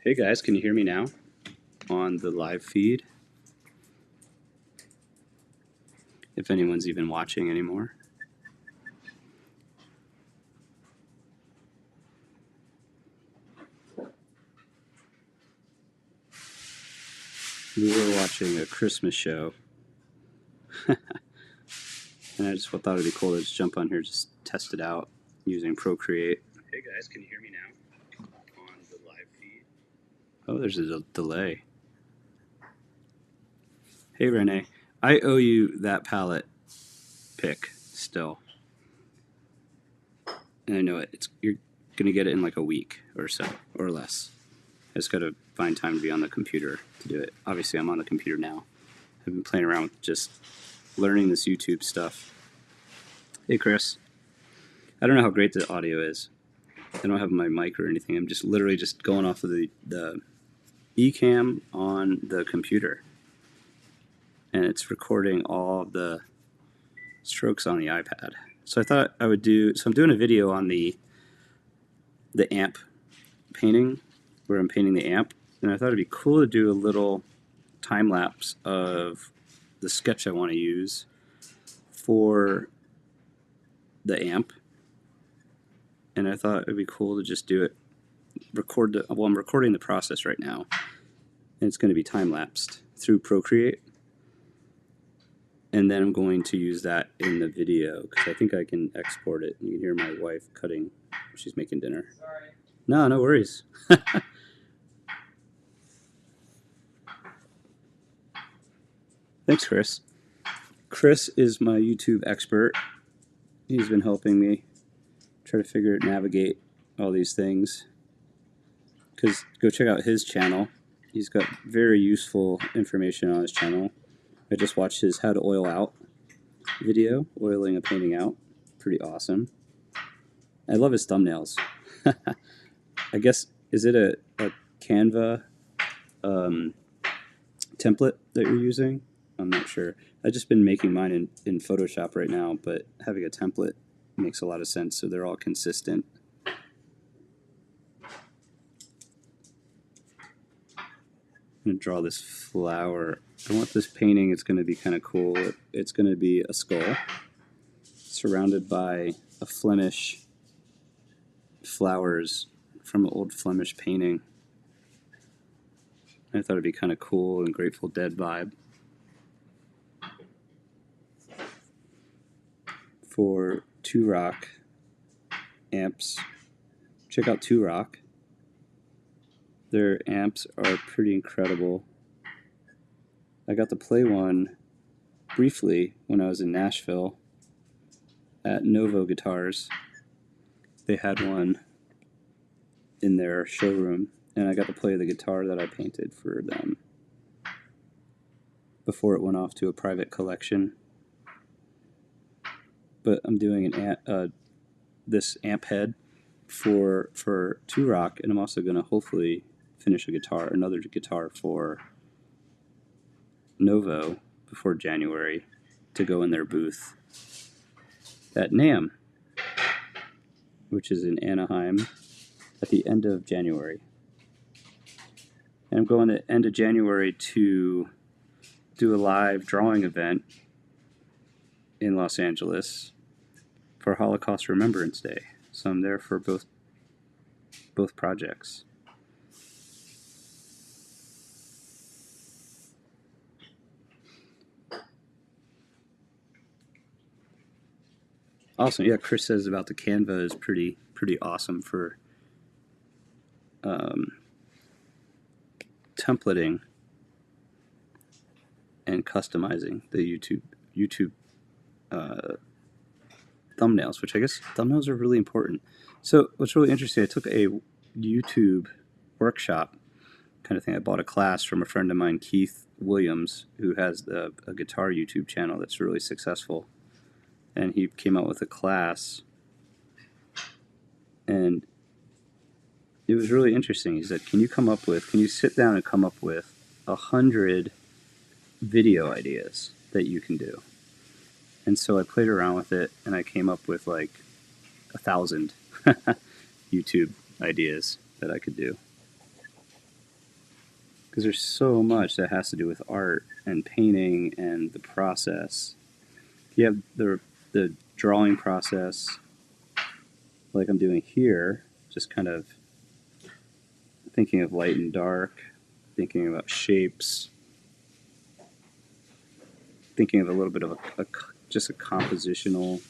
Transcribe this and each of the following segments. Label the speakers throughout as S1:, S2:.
S1: Hey guys, can you hear me now on the live feed? If anyone's even watching anymore. We were watching a Christmas show. And I just thought it'd be cool to just jump on here, just test it out using Procreate. Hey guys, can you hear me now on the live feed? Oh, there's a delay. Hey Renee, I owe you that palette pick still. And I know you're gonna get it in like a week or so, or less. I just gotta find time to be on the computer to do it. Obviously I'm on the computer now. I've been playing around with just learning this YouTube stuff. Hey Chris, I don't know how great the audio is. I don't have my mic or anything. I'm just literally just going off of the eCam on the computer, and it's recording all of the strokes on the iPad. So I thought I would do. So I'm doing a video on the amp painting, where I'm painting the amp, and I thought it'd be cool to do a little time lapse of the sketch I want to use for the amp. And I thought it'd be cool to just do it, well, I'm recording the process right now, and it's going to be time-lapsed through Procreate. And then I'm going to use that in the video, because I think I can export it. You can hear my wife cutting. She's making dinner. Sorry. No worries. Thanks, Chris. Chris is my YouTube expert. He's been helping me try to navigate all these things. Because go check out his channel. He's got very useful information on his channel. I just watched his How to Oil Out video, oiling a painting out. Pretty awesome. I love his thumbnails. I guess, is it a Canva template that you're using? I'm not sure. I've just been making mine in Photoshop right now, but having a template makes a lot of sense, so they're all consistent. I'm going to draw this flower. I want this painting, it's going to be kind of cool. It's going to be a skull surrounded by a Flemish flowers from an old Flemish painting. I thought it'd be kind of cool and Grateful Dead vibe. For 2Rock amps, check out 2Rock. Their amps are pretty incredible. I got to play one briefly when I was in Nashville at Novo Guitars. They had one in their showroom, and I got to play the guitar that I painted for them before it went off to a private collection. But I'm doing this amp head for 2Rock, and I'm also going to hopefully finish another guitar for Novo before January to go in their booth at NAMM, which is in Anaheim, at the end of January. And I'm going at the end of January to do a live drawing event in Los Angeles for Holocaust Remembrance Day. So I'm there for both projects. Awesome. Yeah, Chris says about the Canva is pretty awesome for templating and customizing the YouTube thumbnails, which I guess thumbnails are really important. So what's really interesting, I took a YouTube workshop kind of thing. I bought a class from a friend of mine, Keith Williams, who has a guitar YouTube channel that's really successful. And he came out with a class, and it was really interesting. He said, can you sit down and come up with 100 video ideas that you can do? And so I played around with it, and I came up with like 1,000 YouTube ideas that I could do. because there's so much that has to do with art and painting and the process. You have the drawing process, like I'm doing here, just kind of thinking of light and dark, thinking about shapes, thinking of a little bit of just a compositional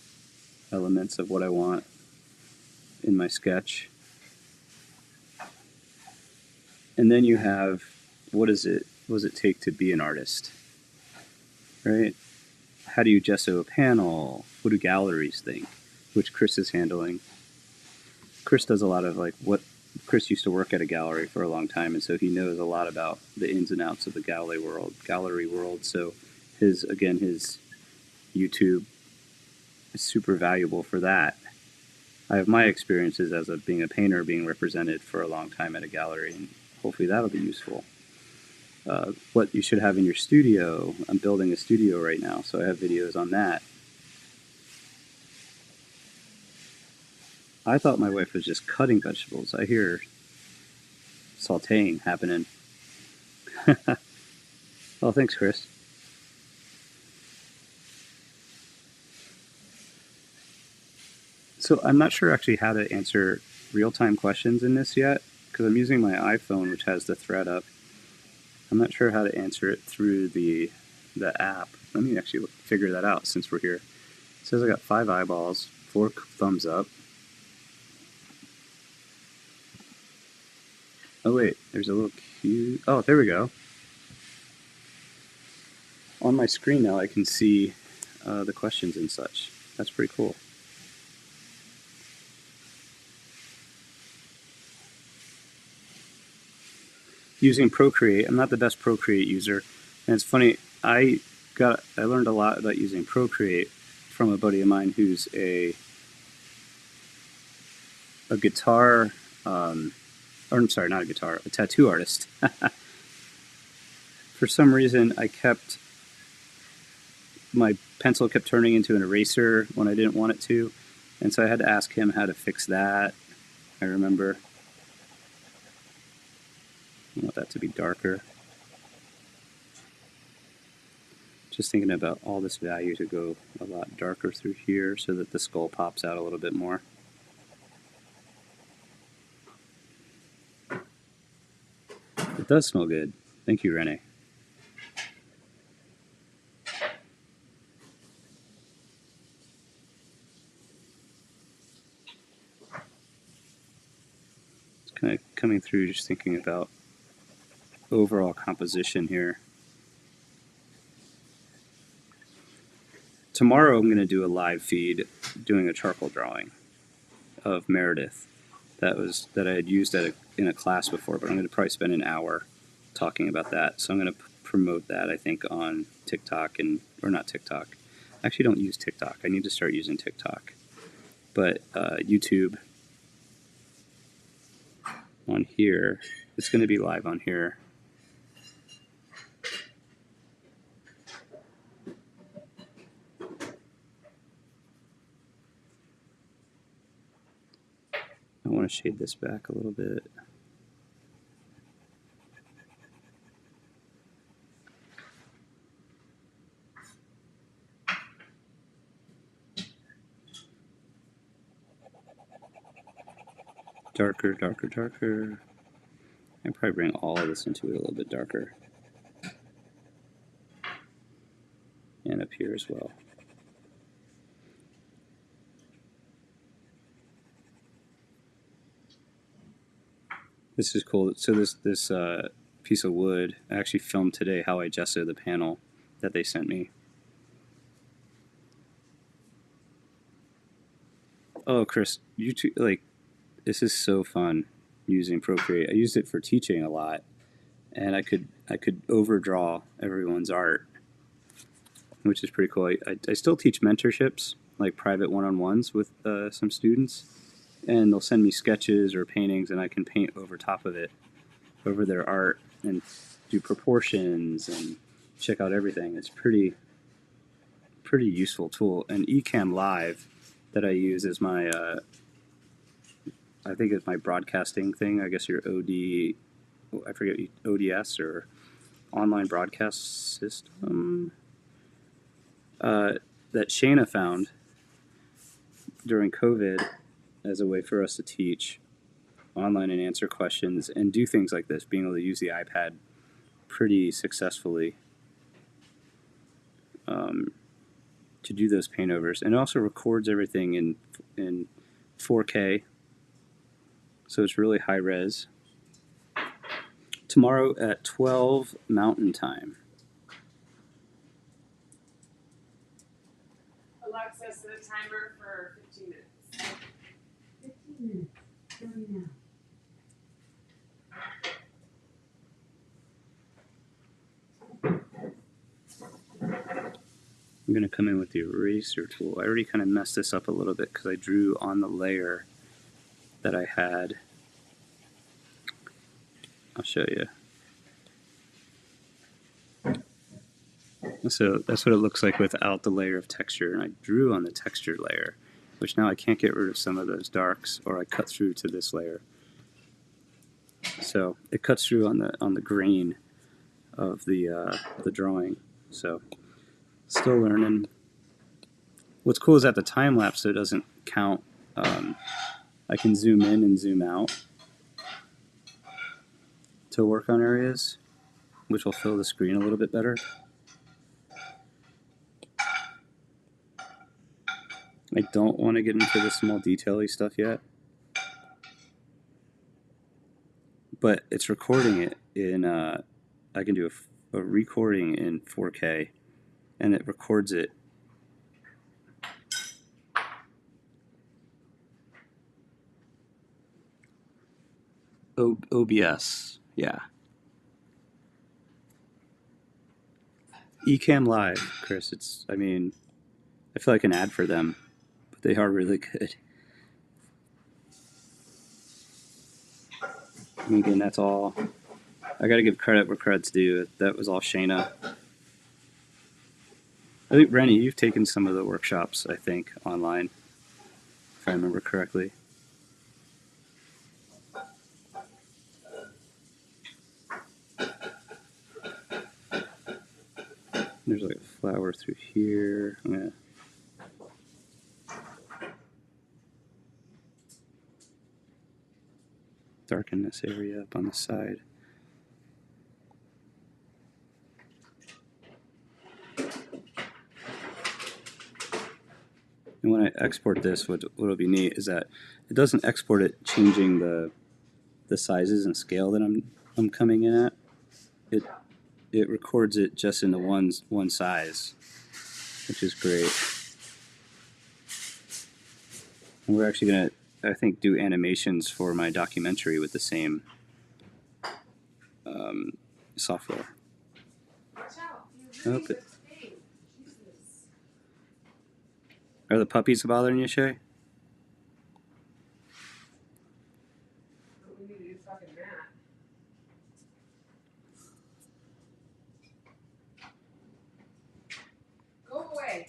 S1: elements of what I want in my sketch. And then you have, what does it take to be an artist, right? How do you gesso a panel? What do galleries think? Which Chris is handling. Chris does a lot of Chris used to work at a gallery for a long time, and so he knows a lot about the ins and outs of the gallery world. So his YouTube is super valuable for that. I have my experiences as being a painter, being represented for a long time at a gallery, and hopefully that'll be useful. What you should have in your studio. I'm building a studio right now, so I have videos on that. I thought my wife was just cutting vegetables. I hear sauteing happening. Oh, thanks, Chris. So I'm not sure actually how to answer real-time questions in this yet, because I'm using my iPhone, which has the thread up. I'm not sure how to answer it through the app. Let me actually figure that out since we're here. It says I got 5 eyeballs, 4 thumbs up. Oh wait, there's a little cue. Oh, there we go. On my screen now I can see the questions and such. That's pretty cool. Using Procreate. I'm not the best Procreate user, and it's funny. I learned a lot about using Procreate from a buddy of mine who's a guitar, or I'm sorry, not a guitar, a tattoo artist. For some reason, my pencil kept turning into an eraser when I didn't want it to, and so I had to ask him how to fix that. I remember. I want that to be darker. Just thinking about all this value to go a lot darker through here so that the skull pops out a little bit more. It does smell good. Thank you, Renee. It's kind of coming through, just thinking about overall composition here. Tomorrow I'm going to do a live feed doing a charcoal drawing of Meredith that I had used in a class before, but I'm going to probably spend an hour talking about that. So I'm going to promote that, I think, on TikTok or not TikTok. I actually don't use TikTok. I need to start using TikTok. But YouTube on here, it's going to be live on here. I want to shade this back a little bit. Darker, darker, darker. I'll probably bring all of this into it a little bit darker. And up here as well. This is cool. So this piece of wood, I actually filmed today how I gesso the panel that they sent me. Oh, Chris, YouTube, this is so fun using Procreate. I used it for teaching a lot, and I could overdraw everyone's art, which is pretty cool. I still teach mentorships, like private one-on-ones with some students, and they'll send me sketches or paintings, and I can paint over top of it, over their art, and do proportions and check out everything. It's pretty useful tool. And Ecamm Live that I use is my I think it's my broadcasting thing. I guess your OD I forget, ODS or online broadcast system that Shayna found during COVID as a way for us to teach online and answer questions and do things like this, being able to use the iPad pretty successfully to do those paint overs. And it also records everything in 4K, so it's really high res. Tomorrow at 12 Mountain Time.
S2: Alexa, set a timer for 15 minutes.
S3: 15 minutes. Starting now.
S1: I'm going to come in with the eraser tool. I already kind of messed this up a little bit because I drew on the layer that I had. I'll show you. So that's what it looks like without the layer of texture. And I drew on the texture layer, which now I can't get rid of some of those darks, or I cut through to this layer. So it cuts through on the grain of the drawing. So still learning. What's cool is that the time lapse, so it doesn't count. I can zoom in and zoom out to work on areas, which will fill the screen a little bit better. I don't want to get into the small detail-y stuff yet, but it's recording it in, I can do a recording in 4K, and it records it OBS, yeah. Ecamm Live, Chris, it's, I mean, I feel like an ad for them, but they are really good. And again, that's all. I gotta give credit where credit's due. That was all Shayna. I think, Rennie, you've taken some of the workshops, I think, online, if I remember correctly. There's like a flower through here. I'm gonna darken this area up on the side. And when I export this, what'll be neat is that it doesn't export it changing the sizes and scale that I'm coming in at. It records it just in the one size, which is great. And we're actually gonna, I think, do animations for my documentary with the same software.
S2: Watch out. You're really
S1: Okay.
S2: Jesus.
S1: Are the puppies bothering you, Shay?
S2: What we need to do is fucking that. Go away.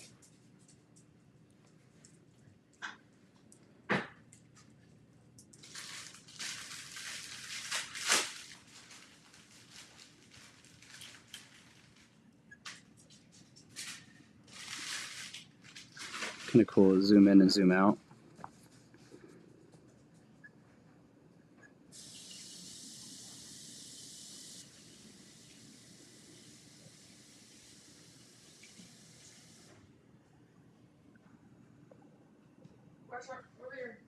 S1: Kind of cool. Zoom in and zoom out.
S2: Watch out. Over here.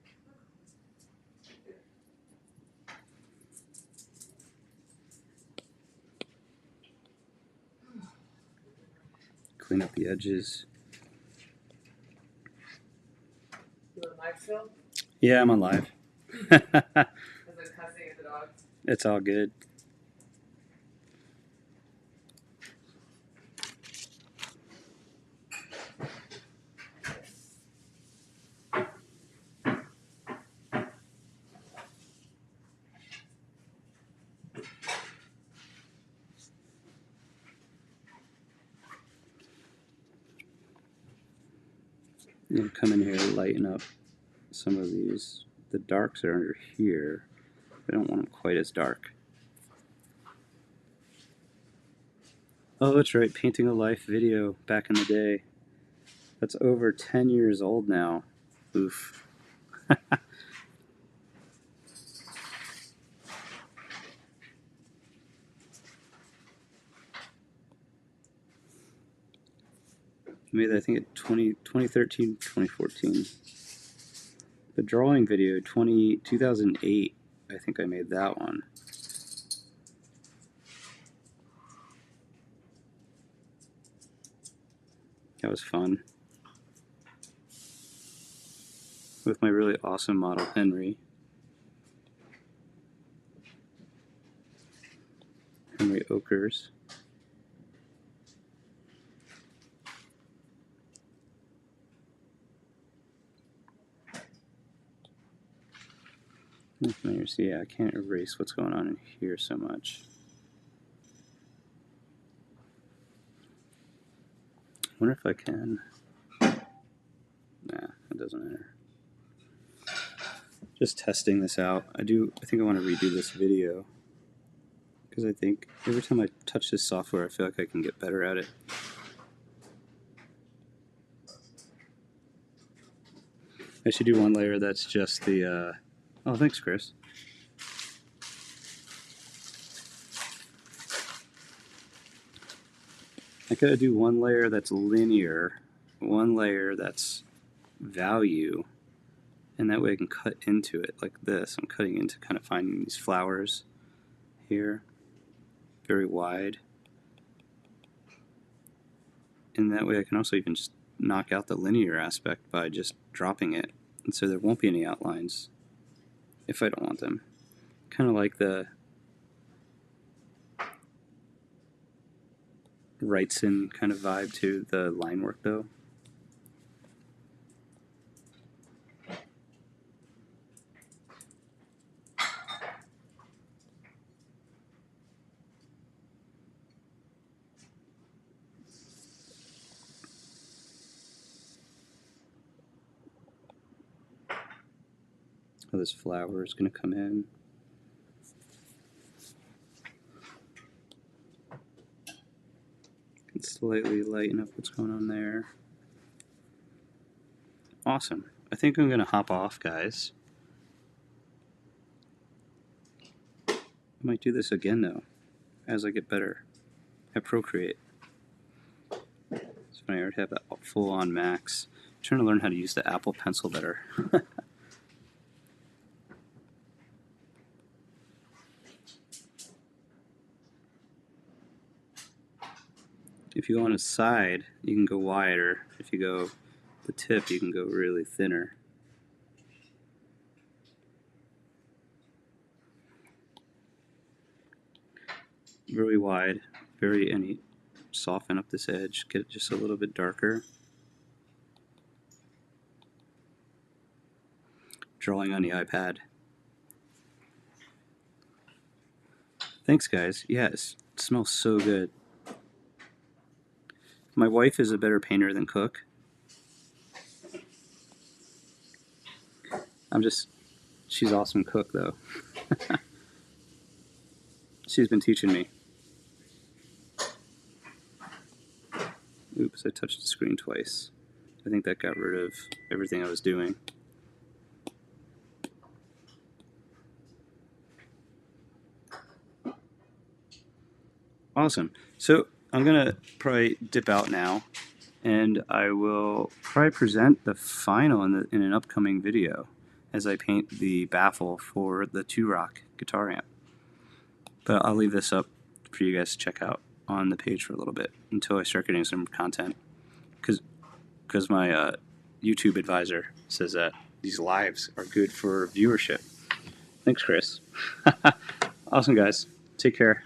S1: Clean up the edges.
S2: You on live still?
S1: Yeah, I'm on live.
S2: As I'm cussing at the dogs.
S1: It's all good. I'm going to come in here and lighten up some of these. The darks are under here. I don't want them quite as dark. Oh, that's right. Painting a Life video back in the day. That's over 10 years old now. Oof. Made that, I think, at 2013, 2014. The drawing video, 2008, I think I made that one. That was fun. With my really awesome model, Henry. Henry Oakers. Yeah, I can't erase what's going on in here so much. I wonder if I can. Nah, it doesn't matter. Just testing this out. I think I want to redo this video because I think every time I touch this software, I feel like I can get better at it. I should do one layer that's just the. Oh, thanks, Chris. I gotta do one layer that's linear, one layer that's value, and that way I can cut into it like this. I'm cutting into kind of finding these flowers here, very wide. And that way I can also even just knock out the linear aspect by just dropping it. And so there won't be any outlines if I don't want them. Kind of like the Wrightson kind of vibe to the line work though. Oh, this flower is going to come in. Can slightly lighten up what's going on there. Awesome. I think I'm going to hop off, guys. I might do this again, though, as I get better at Procreate. It's funny, I already have that full on max. I'm trying to learn how to use the Apple Pencil better. If you go on a side, you can go wider. If you go the tip, you can go really thinner. Really wide, and you soften up this edge, get it just a little bit darker. Drawing on the iPad. Thanks, guys. Yes, it smells so good. My wife is a better painter than cook. She's an awesome cook, though. She's been teaching me. Oops, I touched the screen twice. I think that got rid of everything I was doing. Awesome. So I'm going to probably dip out now, and I will probably present the final in an upcoming video as I paint the baffle for the 2-rock guitar amp. But I'll leave this up for you guys to check out on the page for a little bit until I start getting some content, because my YouTube advisor says that these lives are good for viewership. Thanks, Chris. Awesome, guys. Take care.